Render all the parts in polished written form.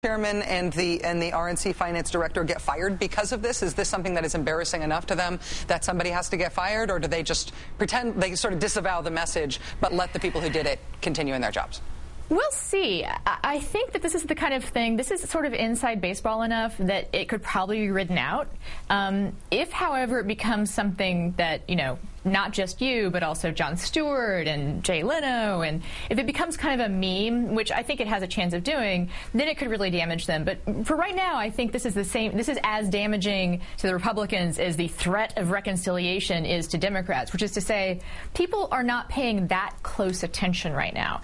chairman and the RNC finance director get fired because of this? Is this something that is embarrassing enough to them that somebody has to get fired, or do they just pretend they sort of disavow the message but let the people who did it continue in their jobs? We'll see. I think that this is the kind of thing, this is sort of inside baseball enough that it could probably be ridden out. If, however, it becomes something that, you know, not just you, but also Jon Stewart and Jay Leno, and if it becomes kind of a meme, which I think it has a chance of doing, then it could really damage them. But for right now, I think this is as damaging to the Republicans as the threat of reconciliation is to Democrats, which is to say, people are not paying that close attention right now.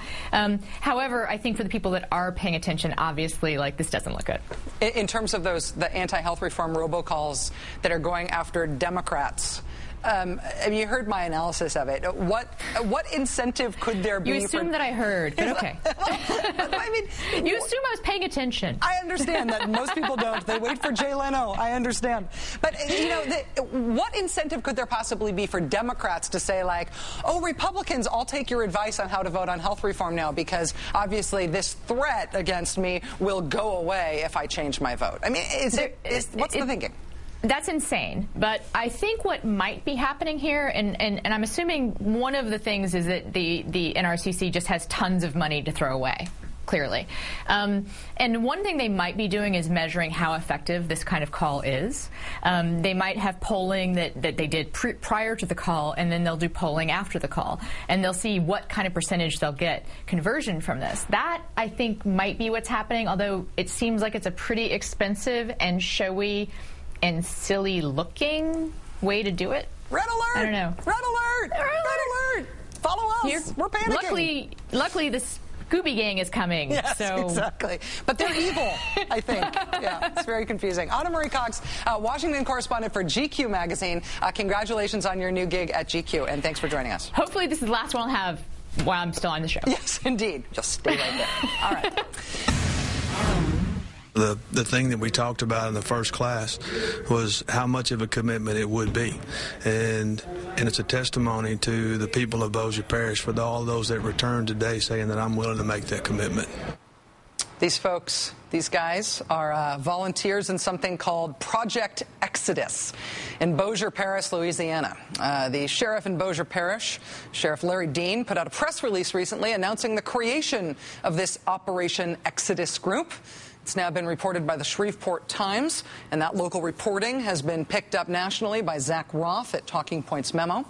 However, I think for the people that are paying attention, obviously, like, this doesn't look good. In terms of the anti-health reform robocalls that are going after Democrats, you heard my analysis of it. What incentive could there be? You assumed that I heard, but okay. I mean, you assume I was paying attention. I understand that most people don't. They wait for Jay Leno. I understand. But, you know, what incentive could there possibly be for Democrats to say, like, oh, Republicans, I'll take your advice on how to vote on health reform now because obviously this threat against me will go away if I change my vote? I mean, what's the thinking? That's insane. But I think what might be happening here, and I'm assuming one of the things is that the NRCC just has tons of money to throw away, clearly. And one thing they might be doing is measuring how effective this kind of call is. They might have polling that they did prior to the call, and then they'll do polling after the call. And they'll see what kind of percentage they'll get conversion from this. That, I think, might be what's happening, although it seems like it's a pretty expensive and showy and silly-looking way to do it. Red alert! I don't know. Red alert! Red alert! Follow us. We're panicking. Luckily, the Scooby Gang is coming. Yes, so. Exactly. But they're evil, I think. Yeah, it's very confusing. Marie Cox, Washington correspondent for GQ magazine. Congratulations on your new gig at GQ, and thanks for joining us. Hopefully, this is the last one I'll have while I'm still on the show. Yes, indeed. Just stay right there. All right. The thing that we talked about in the first class was how much of a commitment it would be. And it's a testimony to the people of Bossier Parish for all those that returned today saying that I'm willing to make that commitment. These folks, these guys, are volunteers in something called Project Exodus in Bossier Parish, Louisiana. The sheriff in Bossier Parish, Sheriff Larry Dean, put out a press release recently announcing the creation of this Operation Exodus group. It's now been reported by the Shreveport Times, and that local reporting has been picked up nationally by Zach Roth at Talking Points Memo.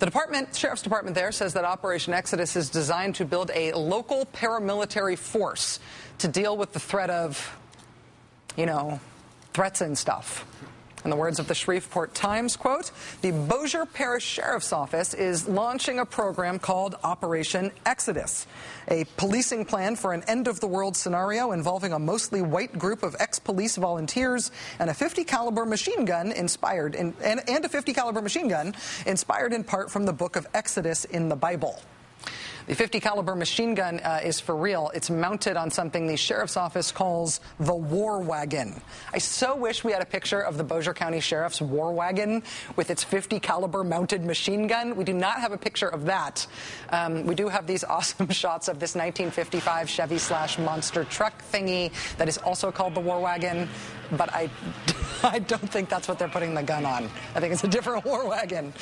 The Sheriff's Department there says that Operation Exodus is designed to build a local paramilitary force to deal with the threat of, you know, threats and stuff. In the words of the Shreveport Times, quote, the Bossier Parish Sheriff's Office is launching a program called Operation Exodus, a policing plan for an end-of-the-world scenario involving a mostly white group of ex-police volunteers and a .50 caliber machine gun inspired in part from the book of Exodus in the Bible. The .50 caliber machine gun is for real. It's mounted on something the sheriff's office calls the war wagon. I so wish we had a picture of the Bossier County Sheriff's war wagon with its .50 caliber mounted machine gun. We do not have a picture of that. We do have these awesome shots of this 1955 Chevy/monster truck thingy that is also called the war wagon, but I don't think that's what they're putting the gun on. I think it's a different war wagon.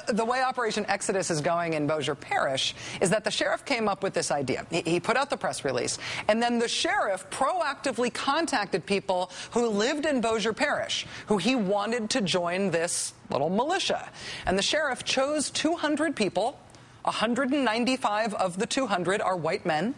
The way Operation Exodus is going in Bossier Parish is that the sheriff came up with this idea. He put out the press release, and then the sheriff proactively contacted people who lived in Bossier Parish, who he wanted to join this little militia. And the sheriff chose 200 people. 195 of the 200 are white men.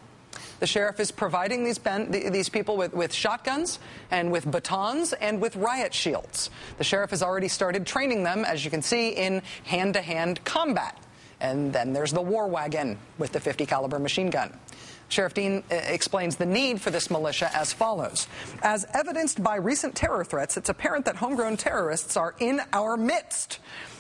The sheriff is providing these people with shotguns and with batons and with riot shields. The sheriff has already started training them, as you can see, in hand-to-hand combat. And then there's the war wagon with the .50 caliber machine gun. Sheriff Dean explains the need for this militia as follows. As evidenced by recent terror threats, it's apparent that homegrown terrorists are in our midst.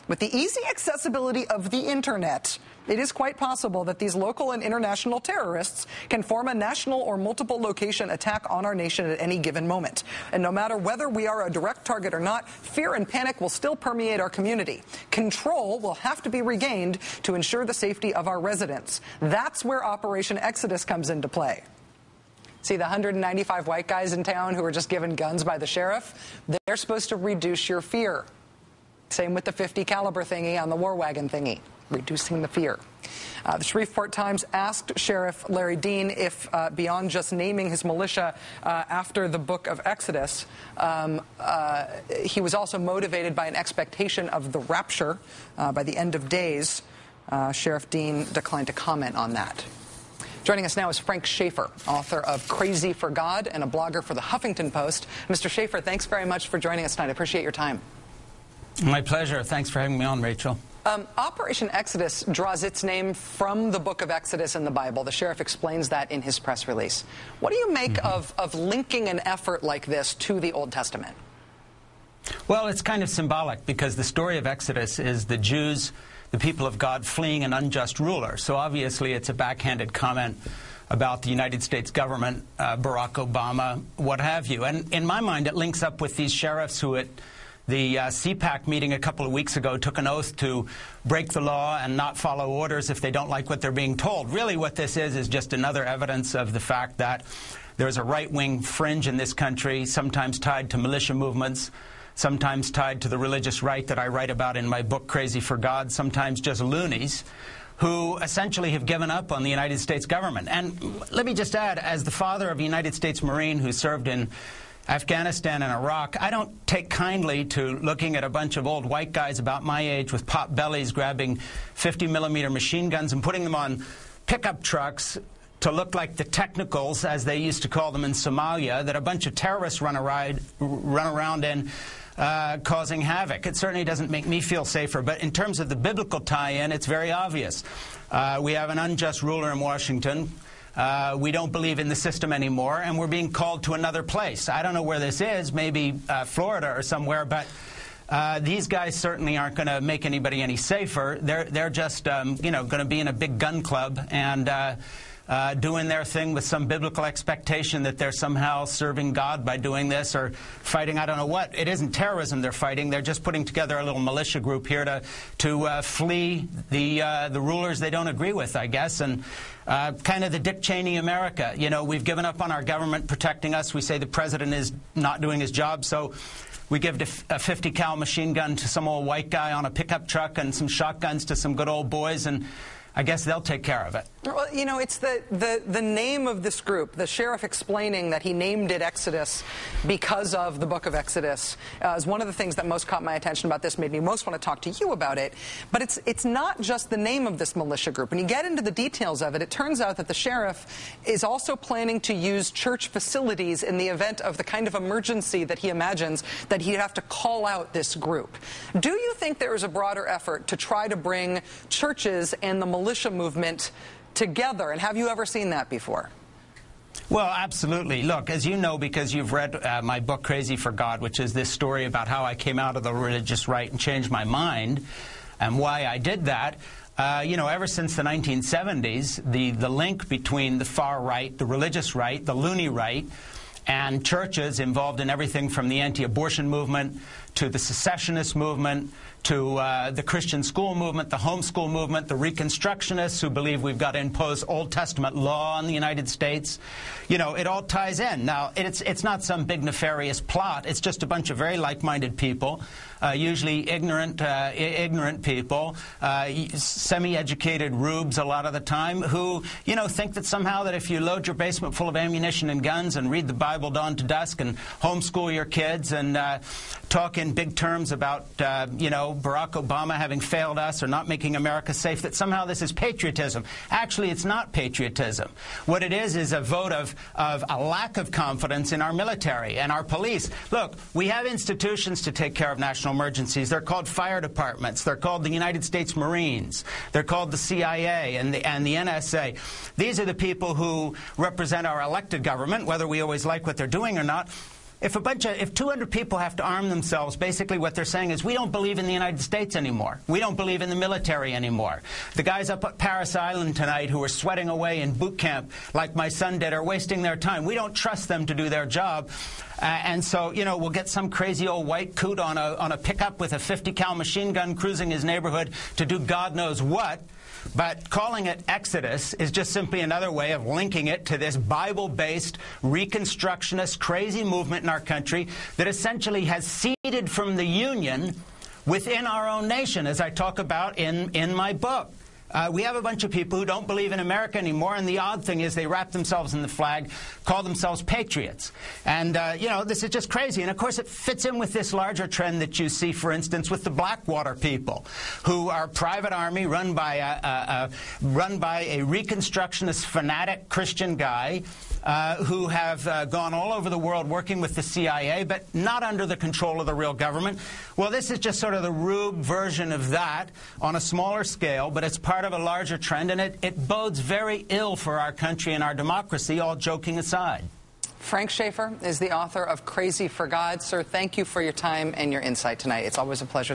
With the easy accessibility of the internet, it is quite possible that these local and international terrorists can form a national or multiple location attack on our nation at any given moment. And no matter whether we are a direct target or not, fear and panic will still permeate our community. Control will have to be regained to ensure the safety of our residents. That's where Operation Exodus comes into play. See, the 195 white guys in town who were just given guns by the sheriff, they're supposed to reduce your fear. Same with the 50 caliber thingy on the war wagon thingy, reducing the fear. The Shreveport Times asked Sheriff Larry Dean if, beyond just naming his militia after the book of Exodus, he was also motivated by an expectation of the rapture by the end of days. Sheriff Dean declined to comment on that. Joining us now is Frank Schaeffer, author of Crazy for God and a blogger for the Huffington Post. Mr. Schaeffer, thanks very much for joining us tonight. I appreciate your time. My pleasure. Thanks for having me on, Rachel. Operation Exodus draws its name from the book of Exodus in the Bible. The sheriff explains that in his press release. What do you make of linking an effort like this to the Old Testament? Well, it's kind of symbolic because the story of Exodus is the Jews, the people of God, fleeing an unjust ruler. So obviously it's a backhanded comment about the United States government, Barack Obama, what have you. And in my mind, it links up with these sheriffs who at the CPAC meeting a couple of weeks ago took an oath to break the law and not follow orders if they don't like what they're being told. Really what this is just another evidence of the fact that there's a right-wing fringe in this country, sometimes tied to militia movements, sometimes tied to the religious right that I write about in my book, Crazy for God, sometimes just loonies, who essentially have given up on the United States government. And let me just add, as the father of a United States Marine who served in Afghanistan and Iraq, I don't take kindly to looking at a bunch of old white guys about my age with pot bellies grabbing 50-millimeter machine guns and putting them on pickup trucks to look like the technicals, as they used to call them in Somalia, that a bunch of terrorists run around in, causing havoc. It certainly doesn't make me feel safer, but in terms of the biblical tie-in, it's very obvious. We have an unjust ruler in Washington. We don't believe in the system anymore, and we're being called to another place. I don't know where this is, maybe Florida or somewhere, but these guys certainly aren't going to make anybody any safer. They're just, you know, going to be in a big gun club and doing their thing with some biblical expectation that they're somehow serving God by doing this or fighting I don't know what. It isn't terrorism they're fighting. They're just putting together a little militia group here to flee the rulers they don't agree with, I guess, and kind of the Dick Cheney America. You know, we've given up on our government protecting us. We say the president is not doing his job, so we give a 50 cal machine gun to some old white guy on a pickup truck and some shotguns to some good old boys, and I guess they'll take care of it. Well, you know, it's the name of this group, the sheriff explaining that he named it Exodus because of the book of Exodus, is one of the things that most caught my attention about this, made me most want to talk to you about it. But it's not just the name of this militia group. When you get into the details of it, it turns out that the sheriff is also planning to use church facilities in the event of the kind of emergency that he imagines that he'd have to call out this group. Do you think there is a broader effort to try to bring churches and the militia movement together, and have you ever seen that before? Well, absolutely. Look, as you know, because you've read my book, Crazy for God, which is this story about how I came out of the religious right and changed my mind, and why I did that, you know, ever since the 1970s, the link between the far right, the religious right, the loony right, and churches involved in everything from the anti-abortion movement to the secessionist movement to the Christian school movement, the homeschool movement, the Reconstructionists who believe we've got to impose Old Testament law on the United States. You know, it all ties in. Now, it's not some big nefarious plot. It's just a bunch of very like-minded people, usually ignorant people, semi-educated rubes a lot of the time, who, you know, think that somehow that if you load your basement full of ammunition and guns and read the Bible dawn to dusk and homeschool your kids and talk in big terms about, you know, Barack Obama having failed us or not making America safe, that somehow this is patriotism. Actually, it's not patriotism. What it is a vote of a lack of confidence in our military and our police. Look, we have institutions to take care of national emergencies. They're called fire departments. They're called the United States Marines. They're called the CIA and the NSA. These are the people who represent our elected government, whether we always like what they're doing or not. If 200 people have to arm themselves, basically what they're saying is we don't believe in the United States anymore. We don't believe in the military anymore. The guys up at Paris Island tonight who are sweating away in boot camp like my son did are wasting their time. We don't trust them to do their job. And so, you know, we'll get some crazy old white coot on a pickup with a 50 cal machine gun cruising his neighborhood to do God knows what. But calling it Exodus is just simply another way of linking it to this Bible-based, Reconstructionist, crazy movement in our country that essentially has seeded from the Union within our own nation, as I talk about in my book. We have a bunch of people who don't believe in America anymore, and the odd thing is they wrap themselves in the flag, call themselves patriots. And, you know, this is just crazy. And, of course, it fits in with this larger trend that you see, for instance, with the Blackwater people, who are a private army run by a Reconstructionist fanatic Christian guy who have gone all over the world working with the CIA, but not under the control of the real government. Well, this is just sort of the Rube version of that on a smaller scale, but it's part of a larger trend, and it bodes very ill for our country and our democracy, all joking aside. Frank Schaeffer is the author of Crazy for God. Sir, thank you for your time and your insight tonight. It's always a pleasure.